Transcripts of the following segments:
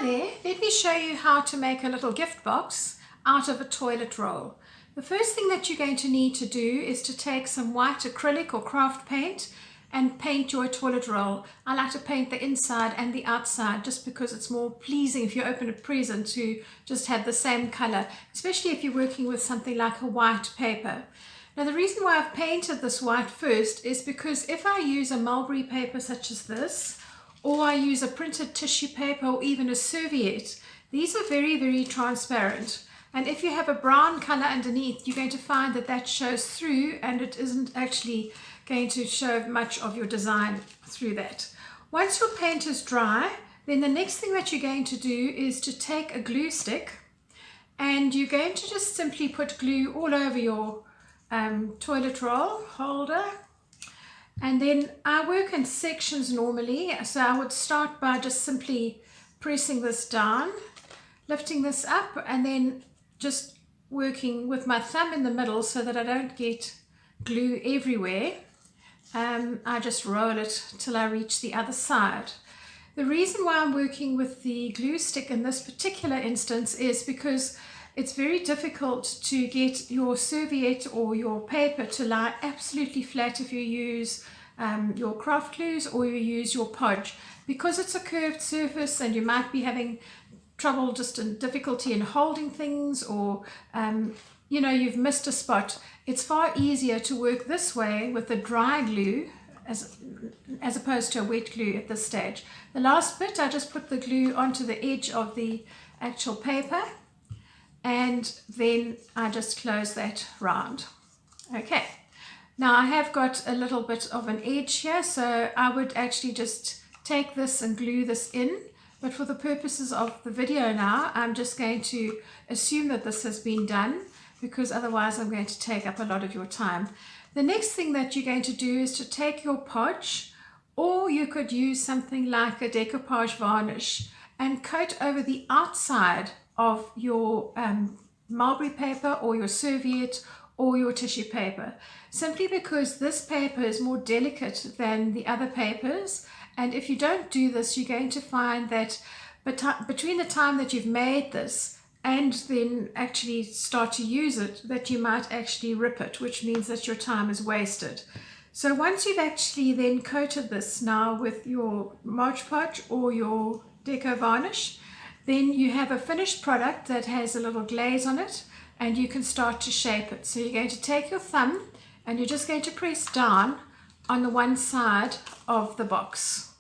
Hi there, let me show you how to make a little gift box out of a toilet roll. The first thing that you're going to need to do is to take some white acrylic or craft paint and paint your toilet roll. I like to paint the inside and the outside just because it's more pleasing if you open a present to just have the same color, especially if you're working with something like a white paper. Now the reason why I've painted this white first is because if I use a mulberry paper such as this, or I use a printed tissue paper or even a serviette, these are very, very transparent. And if you have a brown color underneath, you're going to find that that shows through and it isn't actually going to show much of your design through that. Once your paint is dry, then the next thing that you're going to do is to take a glue stick and you're going to just simply put glue all over your toilet roll holder. And then I work in sections normally, so I would start by just simply pressing this down, lifting this up, and then just working with my thumb in the middle so that I don't get glue everywhere. I just roll it till I reach the other side. The reason why I'm working with the glue stick in this particular instance is because it's very difficult to get your serviette or your paper to lie absolutely flat if you use your craft glues or you use your podge. Because it's a curved surface and you might be having trouble just in difficulty in holding things, or you know, you've missed a spot, it's far easier to work this way with a dry glue as opposed to a wet glue at this stage. The last bit, I just put the glue onto the edge of the actual paper and then I just close that round. Okay, now I have got a little bit of an edge here, so I would actually just take this and glue this in, but for the purposes of the video now, I'm just going to assume that this has been done because otherwise I'm going to take up a lot of your time. The next thing that you're going to do is to take your podge, or you could use something like a decoupage varnish and coat over the outside of your mulberry paper or your serviette or your tissue paper, simply because this paper is more delicate than the other papers, and if you don't do this, you're going to find that between the time that you've made this and then actually start to use it, that you might actually rip it, which means that your time is wasted. So once you've actually then coated this now with your Mod Podge or your deco varnish, then you have a finished product that has a little glaze on it and you can start to shape it. So you're going to take your thumb and you're just going to press down on the one side of the box.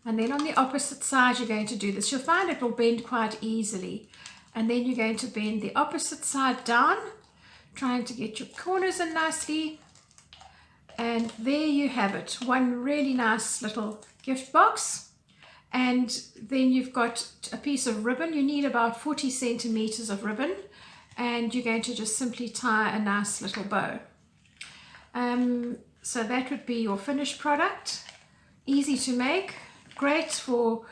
And then on the opposite side, you're going to do this. You'll find it will bend quite easily. And then you're going to bend the opposite side down, trying to get your corners in nicely. And there you have it, one really nice little gift box. And then you've got a piece of ribbon. You need about 40 centimeters of ribbon, and you're going to just simply tie a nice little bow. So that would be your finished product. Easy to make, great for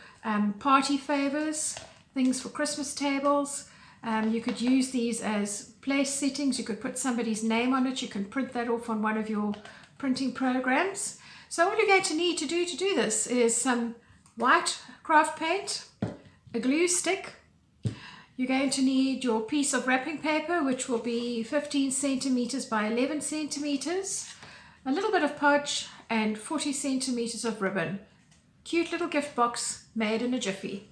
party favors, things for Christmas tables. You could use these as place settings. You could put somebody's name on it. You can print that off on one of your printing programs. So all you're going to need to do this is some white craft paint, a glue stick. You're going to need your piece of wrapping paper, which will be 15 centimeters by 11 centimeters, a little bit of podge, and 40 centimeters of ribbon. Cute little gift box made in a jiffy.